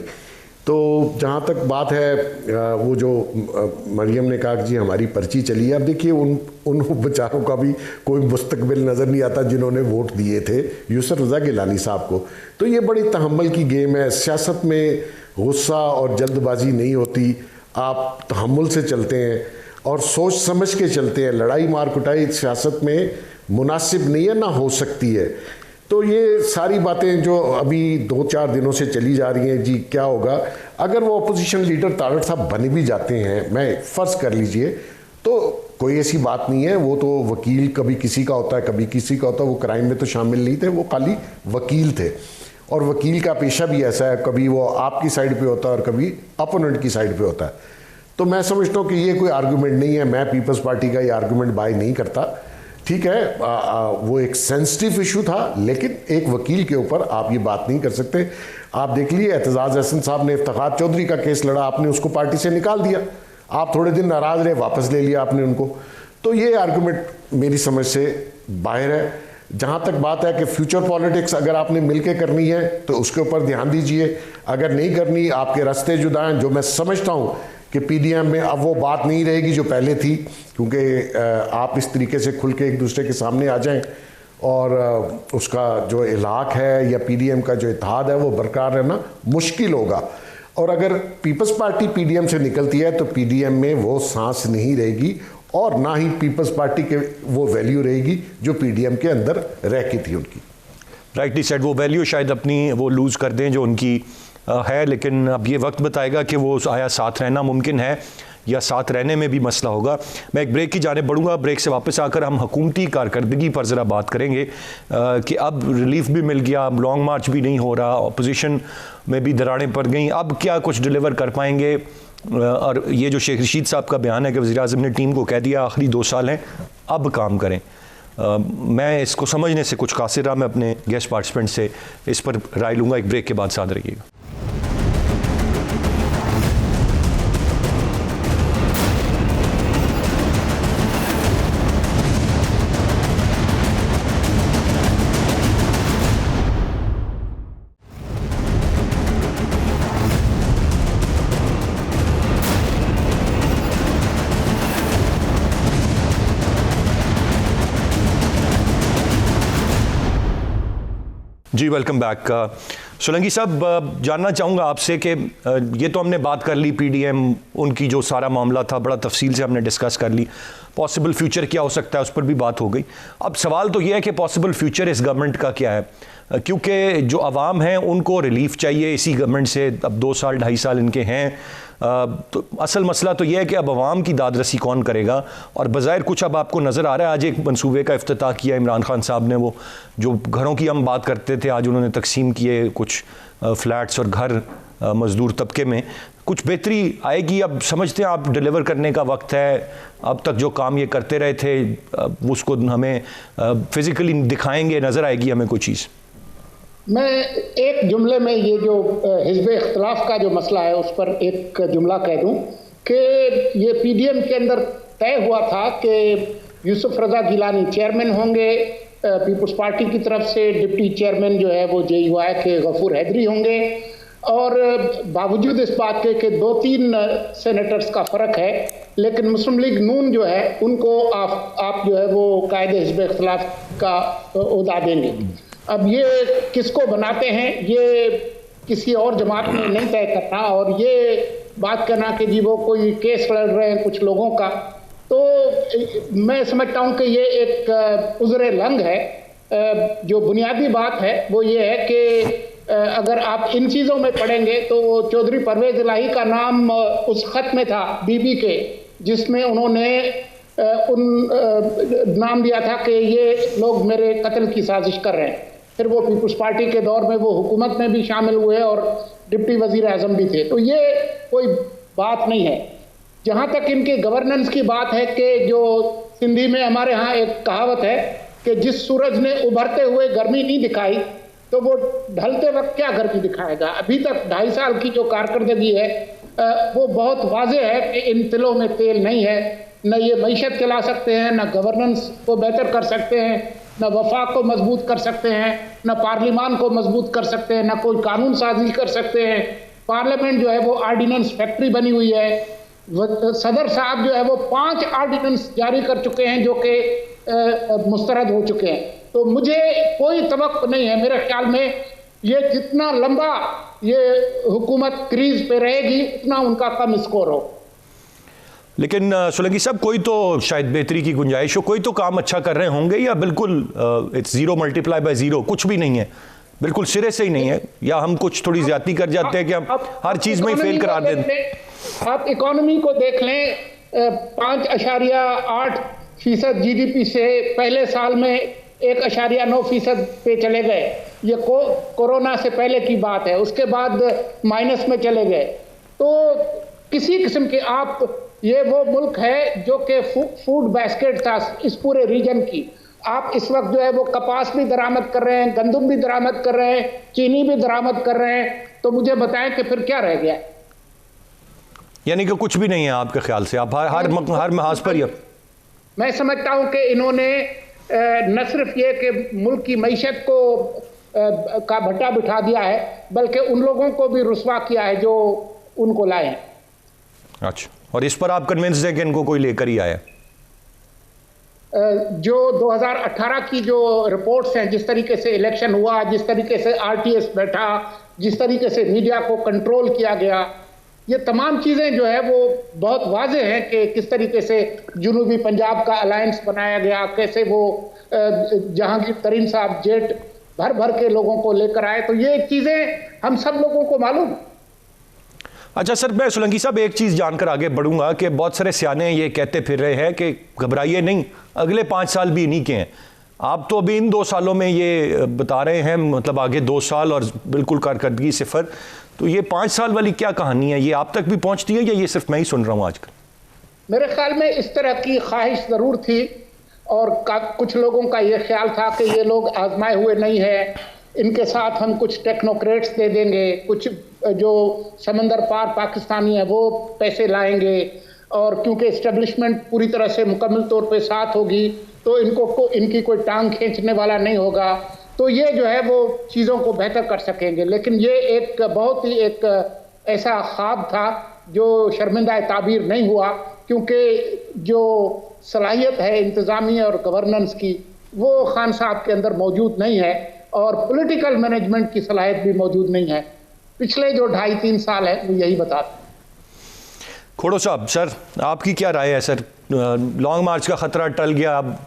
तो जहाँ तक बात है वो जो मरियम ने कहा कि जी हमारी पर्ची चली है, अब देखिए उन बेचारों का भी कोई मुस्तकबिल नज़र नहीं आता जिन्होंने वोट दिए थे यूसुफ रज़ा गिलानी साहब को। तो ये बड़ी तहम्मुल की गेम है। सियासत में गुस्सा और जल्दबाजी नहीं होती, आप तहम्मुल से चलते हैं और सोच समझ के चलते हैं। लड़ाई मार कुटाई सियासत में मुनासिब नहीं है, ना हो सकती है। तो ये सारी बातें जो अभी 2-4 दिनों से चली जा रही हैं, जी क्या होगा अगर वो अपोजिशन लीडर तारड़ साहब बने भी जाते हैं, मैं फ़र्ज़ कर लीजिए, तो कोई ऐसी बात नहीं है। वो तो वकील कभी किसी का होता है कभी किसी का होता है, वो क्राइम में तो शामिल नहीं थे, वो खाली वकील थे। और वकील का पेशा भी ऐसा है, कभी वो आपकी साइड पे होता है और कभी अपोनेंट की साइड पे होता है। तो मैं समझता हूँ कि ये कोई आर्गूमेंट नहीं है, मैं पीपल्स पार्टी का ये आर्गूमेंट बाय नहीं करता। ठीक है, वो एक सेंसिटिव इशू था, लेकिन एक वकील के ऊपर आप ये बात नहीं कर सकते। आप देख लिए एतजाज़ हसन साहब ने इफ्तिखार चौधरी का केस लड़ा, आपने उसको पार्टी से निकाल दिया, आप थोड़े दिन नाराज़ रहे, वापस ले लिया आपने उनको। तो ये आर्गूमेंट मेरी समझ से बाहर है। जहाँ तक बात है कि फ्यूचर पॉलिटिक्स अगर आपने मिलके करनी है तो उसके ऊपर ध्यान दीजिए, अगर नहीं करनी, आपके रास्ते जुदा हैं। जो मैं समझता हूँ कि पीडीएम में अब वो बात नहीं रहेगी जो पहले थी, क्योंकि आप इस तरीके से खुल के एक दूसरे के सामने आ जाएं और उसका जो इलाक़ है या पीडीएम का जो इत्तेहाद है वो बरकरार रहना मुश्किल होगा। और अगर पीपल्स पार्टी पीडीएम से निकलती है तो पीडीएम में वो सांस नहीं रहेगी और ना ही पीपल्स पार्टी के वो वैल्यू रहेगी जो पीडीएम के अंदर रह की थी उनकी। राइटली सेड, वो वैल्यू शायद अपनी वो लूज़ कर दें जो उनकी है, लेकिन अब ये वक्त बताएगा कि वो आया साथ रहना मुमकिन है या साथ रहने में भी मसला होगा। मैं एक ब्रेक की जाने बढ़ूंगा, ब्रेक से वापस आकर हम हुकूमती कारकर्दगी पर ज़रा बात करेंगे कि अब रिलीफ भी मिल गया, अब लॉन्ग मार्च भी नहीं हो रहा, अपोजिशन में भी दरारें पड़ गई, अब क्या कुछ डिलीवर कर पाएंगे। और ये जो शेख रशीद साहब का बयान है कि वज़ीर-ए-आज़म ने टीम को कह दिया आखिरी 2 साल हैं, अब काम करें, मैं इसको समझने से कुछ कासिर रहा। मैं अपने गेस्ट पार्टिसिपेंट से इस पर राय लूँगा। एक ब्रेक के बाद साथ रहिएगा। जी वेलकम बैक। सोलंकी साहब, जानना चाहूँगा आपसे कि ये तो हमने बात कर ली पीडीएम, उनकी जो सारा मामला था बड़ा तफसील से हमने डिस्कस कर ली, पॉसिबल फ्यूचर क्या हो सकता है उस पर भी बात हो गई। अब सवाल तो ये है कि पॉसिबल फ्यूचर इस गवर्नमेंट का क्या है, क्योंकि जो आवाम है उनको रिलीफ चाहिए इसी गवर्नमेंट से। अब 2 साल 2.5 साल इनके हैं, तो असल मसला तो यह है कि अब आवाम की दादरसी कौन करेगा। और बज़ाहिर कुछ अब आपको नज़र आ रहा है, आज एक मंसूबे का इफ्तिताह किया इमरान खान साहब ने, वो जो घरों की हम बात करते थे आज उन्होंने तकसीम किए कुछ फ्लैट्स और घर मज़दूर तबके में, कुछ बेहतरी आएगी। अब समझते हैं आप डिलीवर करने का वक्त है, अब तक जो काम ये करते रहे थे उसको हमें फिज़िकली दिखाएंगे, नज़र आएगी हमें कोई चीज़। मैं एक जुमले में ये जो हिज़्ब इख्तिलाफ का जो मसला है उस पर एक जुमला कह दूं कि ये पीडीएम के अंदर तय हुआ था कि यूसुफ रज़ा गिलानी चेयरमैन होंगे पीपल्स पार्टी की तरफ से, डिप्टी चेयरमैन जो है वो जेयूआई के गफूर हैदरी होंगे। और बावजूद इस बात के कि 2-3 सेनेटर्स का फ़र्क है, लेकिन मुस्लिम लीग नून जो है उनको आप जो है वो कायदे हिज़्ब इख्तिलाफ का ओहदा देंगे। अब ये किसको बनाते हैं ये किसी और जमात में नहीं तय करना, और ये बात करना कि जी वो कोई केस लड़ रहे हैं कुछ लोगों का, तो मैं समझता हूँ कि ये एक उज़्र लंग है। जो बुनियादी बात है वो ये है कि अगर आप इन चीज़ों में पढ़ेंगे तो चौधरी परवेज़ इलाही का नाम उस ख़त में था बीबी के, जिसमें उन्होंने नाम दिया था कि ये लोग मेरे कत्ल की साजिश कर रहे हैं। फिर वो पीपल्स पार्टी के दौर में वो हुकूमत में भी शामिल हुए और डिप्टी वज़ीर आज़म भी थे। तो ये कोई बात नहीं है। जहाँ तक इनके गवर्नेंस की बात है कि जो सिंधी में हमारे यहाँ एक कहावत है कि जिस सूरज ने उभरते हुए गर्मी नहीं दिखाई तो वो ढलते वक्त क्या गर्मी दिखाएगा। अभी तक 2.5 साल की जो कारकर्दगी है वो बहुत वाज़ेह है कि इन तिलों में तेल नहीं है। न ये मईशत चला सकते हैं, न गवर्नेंस को बेहतर कर सकते हैं, न वफाक को मजबूत कर सकते हैं, न पार्लिमान को मजबूत कर सकते हैं, न कोई कानून साजी कर सकते हैं, पार्लियामेंट जो है वो ऑर्डिनेंस फैक्ट्री बनी हुई है। सदर साहब जो है वो 5 ऑर्डिनेंस जारी कर चुके हैं जो कि मुस्तरद हो चुके हैं। तो मुझे कोई तवक्को नहीं है, मेरे ख्याल में ये जितना लंबा ये हुकूमत क्रीज पे रहेगी उतना उनका कम स्कोर हो। लेकिन सोलंकी साहब, कोई तो शायद बेहतरी की गुंजाइश हो, कोई तो काम अच्छा कर रहे होंगे, या बिल्कुल इट्स 0 मल्टीप्लाई बाय 0, कुछ भी नहीं है, बिल्कुल सिरे से ही नहीं है, या हम कुछ थोड़ी ज्यादती कर जाते हैं कि हम हर चीज में ही फेल करा देते हैं? आप इकोनॉमी को देख लें, 5.8% जीडीपी से पहले साल में 1.9% पे चले गए। ये कोरोना से पहले की बात है, उसके बाद माइनस में चले गए। तो किसी किस्म के ये वो मुल्क है जो कि फूड बास्केट था इस पूरे रीजन की। आप इस वक्त जो है वो कपास भी दरामद कर रहे हैं, गंदम भी दरामद कर रहे हैं, चीनी भी दरामद कर रहे हैं। तो मुझे बताएं कि फिर क्या रह गया? यानी कि कुछ भी नहीं है आपके ख्याल से? आप हर महाज पर ही? मैं समझता हूं कि इन्होंने न सिर्फ ये कि मुल्क की मईशत को का भट्टा बिठा दिया है, बल्कि उन लोगों को भी रुस्वा किया है जो उनको लाए हैं। अच्छा, और इस पर आप कन्विंस्ड है कि इनको कोई लेकर ही आया? जो 2018 की जो रिपोर्ट्स हैं, जिस तरीके से इलेक्शन हुआ, जिस तरीके से आरटीएस बैठा, जिस तरीके से मीडिया को कंट्रोल किया गया, ये तमाम चीज़ें जो है वो बहुत वाज़ेह हैं कि किस तरीके से जुनूबी पंजाब का अलायंस बनाया गया, कैसे वो जहांगीर तरीन साहब जेट भर भर के लोगों को लेकर आए। तो ये चीज़ें हम सब लोगों को मालूम। अच्छा सर, मैं सोलंकी साहब एक चीज़ जानकर आगे बढ़ूंगा कि बहुत सारे सियाने ये कहते फिर रहे हैं कि घबराइए नहीं, अगले 5 साल भी इन्हीं के हैं। आप तो अभी इन 2 सालों में ये बता रहे हैं, मतलब आगे 2 साल और बिल्कुल कारकर्दगी सिफर। तो ये 5 साल वाली क्या कहानी है? ये आप तक भी पहुंचती है या ये सिर्फ मैं ही सुन रहा हूँ आजकल? मेरे ख्याल में इस तरह की ख्वाहिश ज़रूर थी, और कुछ लोगों का ये ख्याल था कि ये लोग आजमाए हुए नहीं है, इनके साथ हम कुछ टेक्नोक्रेट्स दे देंगे, कुछ जो समंदर पार पाकिस्तानी है वो पैसे लाएंगे, और क्योंकि इस्टेब्लिशमेंट पूरी तरह से मुकम्मल तौर पे साथ होगी तो इनकी कोई टांग खींचने वाला नहीं होगा, तो ये जो है वो चीज़ों को बेहतर कर सकेंगे। लेकिन ये एक बहुत ही एक ऐसा ख्वाब था जो शर्मिंदा ताबीर नहीं हुआ, क्योंकि जो सलाहियत है इंतज़ामी और गवर्नेंस की वो खान साहब के अंदर मौजूद नहीं है, और पॉलिटिकल मैनेजमेंट की सलाहियत भी मौजूद नहीं है। पिछले जो 2.5-3 साल है वो यही बताते हैं। खोड़ो साहब, सर आपकी क्या राय है? सर, लॉन्ग मार्च का खतरा टल गया, अब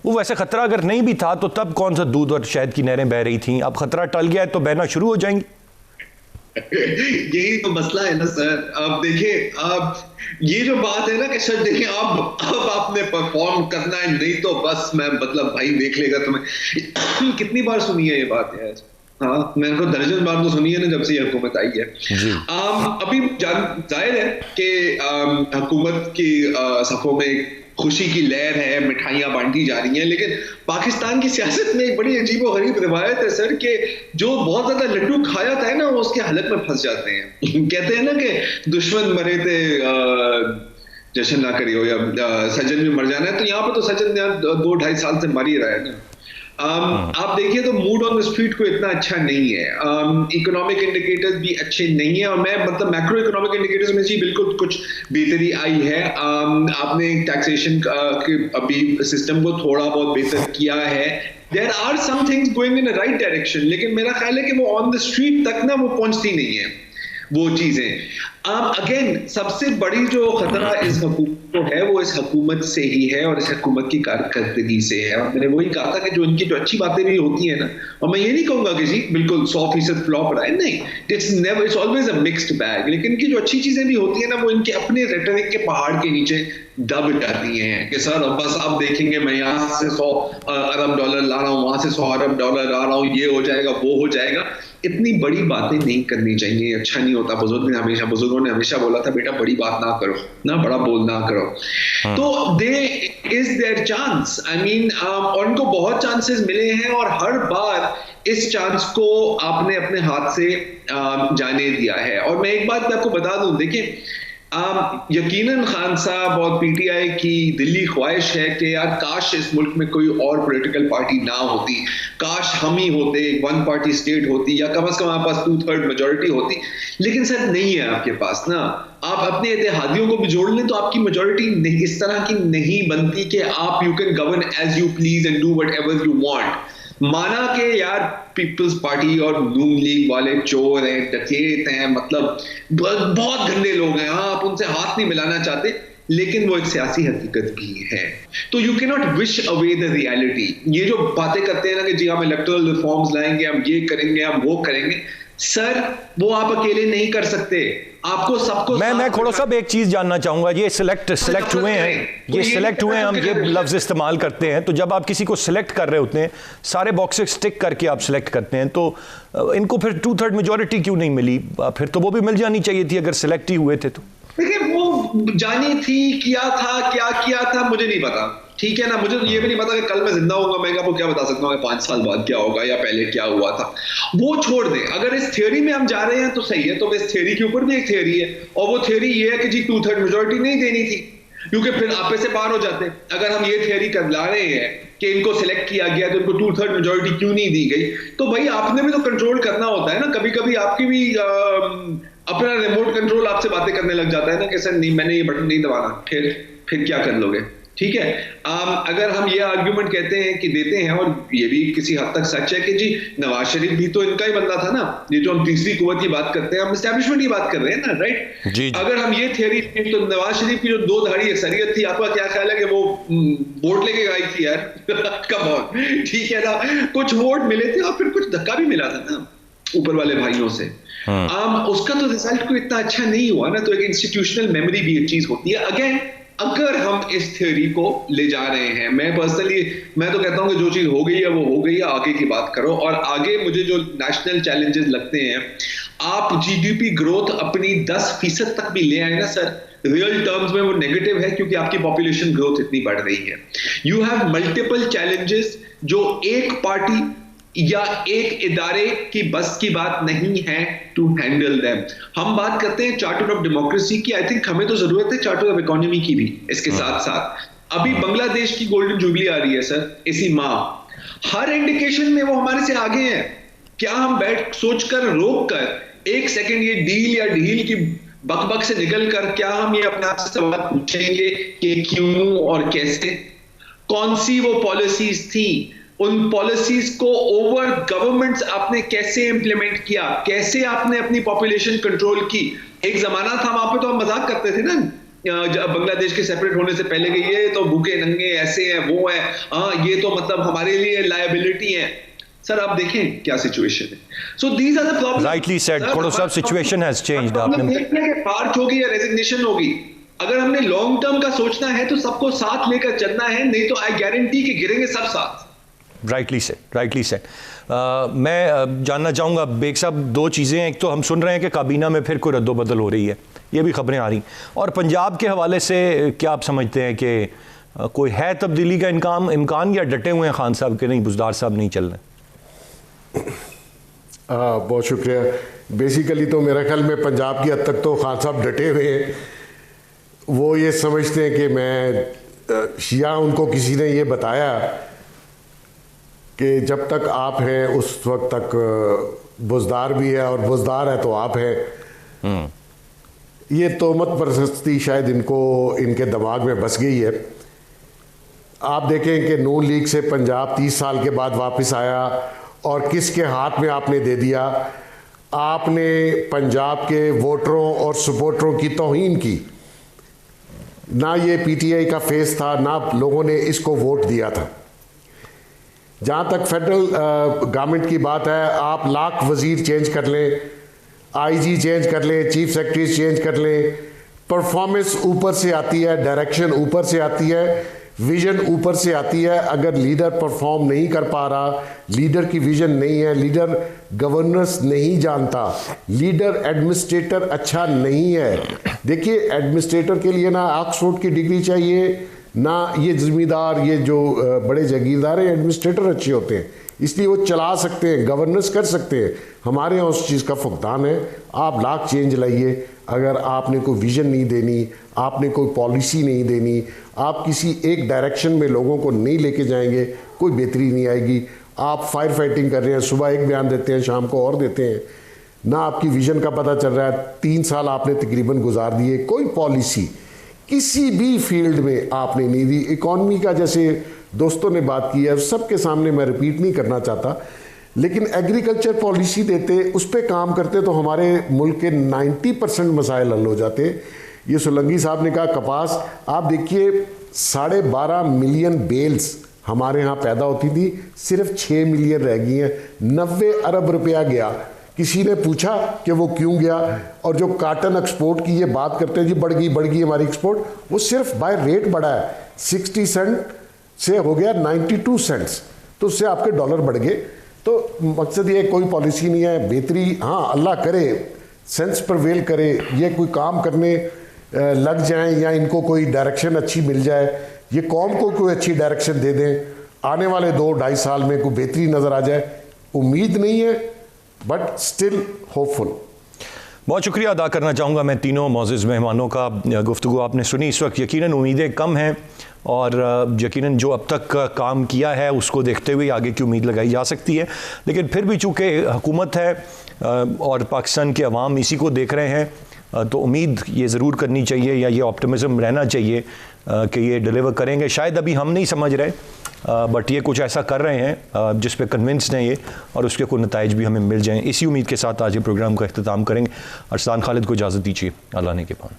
वो वैसे खतरा अगर नहीं भी था तो तब कौन सा दूध और शहद की नहरें बह रही थी, अब खतरा टल गया है तो बहना शुरू हो जाएंगी। यही तो मसला है ना सर। अब देखिए, अब ये जो बात है ना कि सर देखिए अब आपने परफॉर्म करना है, नहीं तो बस मैं मतलब भाई देख लेगा तुम्हें। कितनी बार सुनी है ये बात यार? हाँ, मैंने को दर्जन बार तो सुनी है ना जब से ये हुकूमत आई है। अभी जाहिर है कि हुकूमत की सफों में खुशी की लहर है, मिठाइयां बांटी जा रही हैं, लेकिन पाकिस्तान की सियासत में एक बड़ी अजीब और गरीब रिवायत है सर कि जो बहुत ज्यादा लड्डू खा जाता है ना वो उसके हलक में फंस जाते हैं। कहते हैं ना कि दुश्मन मरे थे जश्न ना करियो, या सजन भी मर जाना है, तो यहाँ पे तो सजन 2-2.5 साल से मर ही रहा है ना। आप देखिए तो मूड ऑन द स्ट्रीट को इतना अच्छा नहीं है, इकोनॉमिक इंडिकेटर्स भी अच्छे नहीं है, और मैं मतलब मैक्रो इकोनॉमिक इंडिकेटर्स में जी बिल्कुल कुछ बेहतरी आई है। आपने टैक्सेशन के अभी सिस्टम को थोड़ा बहुत बेहतर किया है, there are some things going in the right direction, लेकिन मेरा ख्याल है कि वो ऑन द स्ट्रीट तक ना वो पहुंचती नहीं है वो चीजें। अगेन सबसे बड़ी जो खतरा इस हुकूमत को है वो इस हुकूमत से ही है और इस हुकूमत की कारकर्दगी से है। और मैंने वही कहा था कि जो इनकी जो अच्छी बातें भी होती है ना, और मैं ये नहीं कहूंगा कि जी बिल्कुल 100% फ्लॉप रहा है, नहीं, it's always a mixed bag, लेकिन इनकी जो अच्छी चीजें भी होती है ना वो इनके अपने रेटरिक के पहाड़ के नीचे दब जाती हैं कि सर बस अब देखेंगे मैं यहाँ से 100 अरब डॉलर ला रहा हूँ, वहां से 100 अरब डॉलर ला रहा हूँ, ये हो जाएगा वो हो जाएगा। इतनी बड़ी बातें नहीं करनी चाहिए, अच्छा नहीं होता। बुजुर्गों ने हमेशा बोला था बेटा बड़ी बात ना करो ना, बड़ा बोल ना करो। तो there is their chance, I mean, और उनको बहुत चांसेस मिले हैं और हर बार इस चांस को आपने अपने हाथ से जाने दिया है। और मैं एक बात आपको बता दूं, देखिए यकीनन खान साहब और पीटीआई की दिल्ली ख्वाहिश है कि यार काश इस मुल्क में कोई और पॉलिटिकल पार्टी ना होती, काश हम ही होते, वन पार्टी स्टेट होती, या कम से कम हमारे पास 2/3 मेजोरिटी होती। लेकिन सर नहीं है आपके पास ना। आप अपने इत्तेहादियों को भी जोड़ लें तो आपकी मेजोरिटी इस तरह की नहीं बनती कि आप you can govern as you please and do whatever you want. माना कि यार पीपल्स पार्टी और नून लीग वाले चोर हैं, डकैत हैं, मतलब बहुत गंदे लोग हैं, हाँ आप उनसे हाथ नहीं मिलाना चाहते, लेकिन वो एक सियासी हकीकत भी है। तो you can not wish away the reality. ये जो बातें करते हैं ना कि जी हम इलेक्टोरल रिफॉर्म्स लाएंगे, हम ये करेंगे, हम वो करेंगे, सर वो आप अकेले नहीं कर सकते। आपको सबको मैं खोड़ो साहब एक चीज जानना चाहूंगा, ये सिलेक्ट हुए हैं, ये सिलेक्ट हुए हैं, हम ये लफ्ज इस्तेमाल करते हैं, तो जब आप किसी को सिलेक्ट कर रहे होते हैं, सारे बॉक्सेस टिक करके आप सिलेक्ट करते हैं, तो इनको फिर 2/3 मेजोरिटी क्यों नहीं मिली? फिर तो वो भी मिल जानी चाहिए थी अगर सिलेक्ट ही हुए थे तो। देखिए वो जानी थी, किया था, क्या किया था मुझे नहीं पता, ठीक है ना। मुझे तो ये भी नहीं पता कि कल मैं जिंदा होऊंगा, मैं आपको क्या बता सकता हूँ 5 साल बाद क्या होगा या पहले क्या हुआ था। वो छोड़ दें, अगर इस थ्योरी में हम जा रहे हैं तो सही है, तो इस थ्योरी के ऊपर भी एक थ्योरी है, और वो थ्योरी ये है कि जी 2/3 मेजोरिटी नहीं देनी थी, क्योंकि फिर आपे से बाहर हो जाते। अगर हम ये थ्योरी कर ला रहे हैं कि इनको सिलेक्ट किया गया तो इनको 2/3 मेजोरिटी क्यों नहीं दी गई, तो भाई आपने भी तो कंट्रोल करना होता है ना। कभी कभी आपकी भी अपना रिमोट कंट्रोल आपसे बातें करने लग जाता है ना कि सर नहीं, मैंने ये बटन नहीं दबाना, फिर क्या कर लोगे? ठीक है। अगर हम ये आर्ग्यूमेंट कहते हैं कि देते हैं, और ये भी किसी हद तक सच है कि जी नवाज शरीफ भी तो इनका ही बंदा था ना, ये जो हम तीसरी कुव्वत की बात करते हैं, हम एस्टैब्लिशमेंट की बात कर रहे हैं ना, राइट जी। अगर हम ये थियरी, तो नवाज शरीफ की जो 2 धाड़ी अक्सरियत थी, आपका क्या ख्याल है कि वो वोट लेके आई थी यार? कम ऑन, ठीक है ना, कुछ वोट मिले थे और फिर कुछ धक्का भी मिला था ना ऊपर वाले भाइयों से। उसका तो रिजल्ट कोई इतना अच्छा नहीं हुआ ना। तो एक इंस्टीट्यूशनल मेमोरी भी एक चीज होती है। अगेन अगर हम इस थ्योरी को ले जा रहे हैं, मैं पर्सनली मैं तो कहता हूं कि जो चीज हो गई है वो हो गई है, आगे की बात करो। और आगे मुझे जो नेशनल चैलेंजेस लगते हैं, आप जीडीपी ग्रोथ अपनी 10% तक भी ले आए ना सर, रियल टर्म्स में वो नेगेटिव है, क्योंकि आपकी पॉपुलेशन ग्रोथ इतनी बढ़ रही है। यू हैव मल्टीपल चैलेंजेस जो एक पार्टी या एक इदारे की बस की बात नहीं है टू हैंडल देम। हम बात करते हैं चार्टर ऑफ डेमोक्रेसी की, आई थिंक हमें तो जरूरत है चार्टर ऑफ इकोनॉमी की भी इसके साथ साथ। अभी बांग्लादेश की गोल्डन जुबली आ रही है सर इसी माह, हर इंडिकेशन में वो हमारे से आगे हैं। क्या हम बैठ सोचकर रोक कर एक सेकंड ये डील या ढील की बकबक से निकल कर क्या हम ये अपने आप से सवाल पूछेंगे कि क्यों और कैसे? कौन सी वो पॉलिसीज थी, उन पॉलिसीज को ओवर गवर्नमेंट्स आपने कैसे इंप्लीमेंट किया, कैसे आपने अपनी पॉपुलेशन कंट्रोल की? एक जमाना था वहां पे तो हम मजाक करते थे ना बांग्लादेश के सेपरेट होने से पहले कि ये तो भूखे नंगे ऐसे हैं, वो है, हाँ ये तो मतलब हमारे लिए लायबिलिटी है। सर आप देखें क्या सिचुएशन है। So these are the problem. Rightly said, थोड़ा सा सिचुएशन हैज चेंज्ड। आपने मार्च होगी या रेजिग्नेशन होगी, अगर हमने लॉन्ग टर्म का सोचना है तो सबको साथ लेकर चलना है, नहीं तो आई गारंटी कि गिरेंगे सब साथ। Rightly said. मैं जानना चाहूँगा बेग साहब, 2 चीज़ें हैं। एक तो हम सुन रहे हैं कि काबीना में फिर कोई रद्दोबदल हो रही है, ये भी खबरें आ रही, और पंजाब के हवाले से क्या आप समझते हैं कि कोई है तब्दीली का इम्कान, या डटे हुए हैं खान साहब के नहीं, बुज़दार साहब नहीं चल रहे? बहुत शुक्रिया। बेसिकली तो मेरा ख्याल में पंजाब की हद तक तो खान साहब डटे हुए हैं। वो ये समझते हैं कि मैं या उनको किसी ने ये बताया कि जब तक आप हैं उस वक्त तक बुज़दार भी है, और बुज़दार है तो आप हैं। ये तोहमत परस्ती शायद इनके दिमाग में बस गई है। आप देखें कि नून लीग से पंजाब 30 साल के बाद वापस आया, और किसके हाथ में आपने दे दिया? आपने पंजाब के वोटरों और सपोर्टरों की तौहीन की। ना ये पीटीआई का फेस था, ना लोगों ने इसको वोट दिया था। जहाँ तक फेडरल गवर्नमेंट की बात है, आप लाख वजीर चेंज कर लें, आईजी चेंज कर लें, चीफ सेक्रेटरी चेंज कर लें, परफॉर्मेंस ऊपर से आती है, डायरेक्शन ऊपर से आती है, विजन ऊपर से आती है। अगर लीडर परफॉर्म नहीं कर पा रहा, लीडर की विजन नहीं है, लीडर गवर्नेंस नहीं जानता, लीडर एडमिनिस्ट्रेटर अच्छा नहीं है। देखिए एडमिनिस्ट्रेटर के लिए ना ऑक्सफोर्ड की डिग्री चाहिए, ना ये जिम्मेदार, ये जो बड़े जागीरदार हैं एडमिनिस्ट्रेटर अच्छे होते हैं, इसलिए वो चला सकते हैं, गवर्नेंस कर सकते हैं। हमारे यहाँ उस चीज़ का फुकदान है। आप लाख चेंज लाइए, अगर आपने कोई विजन नहीं देनी, आपने कोई पॉलिसी नहीं देनी, आप किसी एक डायरेक्शन में लोगों को नहीं लेके जाएंगे, कोई बेहतरी नहीं आएगी। आप फायर फाइटिंग कर रहे हैं, सुबह एक बयान देते हैं, शाम को और देते हैं, ना आपकी विजन का पता चल रहा है। 3 साल आपने तकरीबन गुजार दिए, कोई पॉलिसी किसी भी फील्ड में आपने नहीं दी। इकॉनमी का जैसे दोस्तों ने बात की है, सबके सामने मैं रिपीट नहीं करना चाहता, लेकिन एग्रीकल्चर पॉलिसी देते, उस पर काम करते तो हमारे मुल्क के 90% मसाइल हल हो जाते। ये सोलंकी साहब ने कहा कपास, आप देखिए 12.5 मिलियन बेल्स हमारे यहाँ पैदा होती थी, सिर्फ 6 मिलियन रह गई हैं। 90 अरब रुपया गया। किसी ने पूछा कि वो क्यों गया? और जो काटन एक्सपोर्ट की ये बात करते हैं जी बढ़ गई हमारी एक्सपोर्ट, वो सिर्फ बाय रेट बढ़ा है, 60 सेंट से हो गया 92 सेंट्स, तो उससे आपके डॉलर बढ़ गए। तो मकसद ये कोई पॉलिसी नहीं है, बेहतरी हाँ अल्लाह करे, सेंस प्रिवेल करे, ये कोई काम करने लग जाएं या इनको कोई डायरेक्शन अच्छी मिल जाए, ये कौम को कोई अच्छी डायरेक्शन दे दें, आने वाले 2-2.5 साल में कोई बेहतरी नज़र आ जाए। उम्मीद नहीं है बट स्टिल होपफुल। बहुत शुक्रिया अदा करना चाहूँगा मैं तीनों मौजूद मेहमानों का। गुफ्तगू आपने सुनी, इस वक्त यकीनन उम्मीदें कम हैं और यकीनन जो अब तक काम किया है उसको देखते हुए आगे की उम्मीद लगाई जा सकती है। लेकिन फिर भी चूँकि हुकूमत है और पाकिस्तान के अवाम इसी को देख रहे हैं, तो उम्मीद ये ज़रूर करनी चाहिए या ये ऑप्टिमिज़म रहना चाहिए कि ये डिलीवर करेंगे। शायद अभी हम नहीं समझ रहे, बट ये कुछ ऐसा कर रहे हैं जिस पे कन्विंस्ड हैं ये, और उसके कोई नताइज भी हमें मिल जाएं। इसी उम्मीद के साथ आज ये प्रोग्राम का इख्तिताम करेंगे। अरसलान खालिद को इजाज़त दीजिए, अल्लाह ने के पान।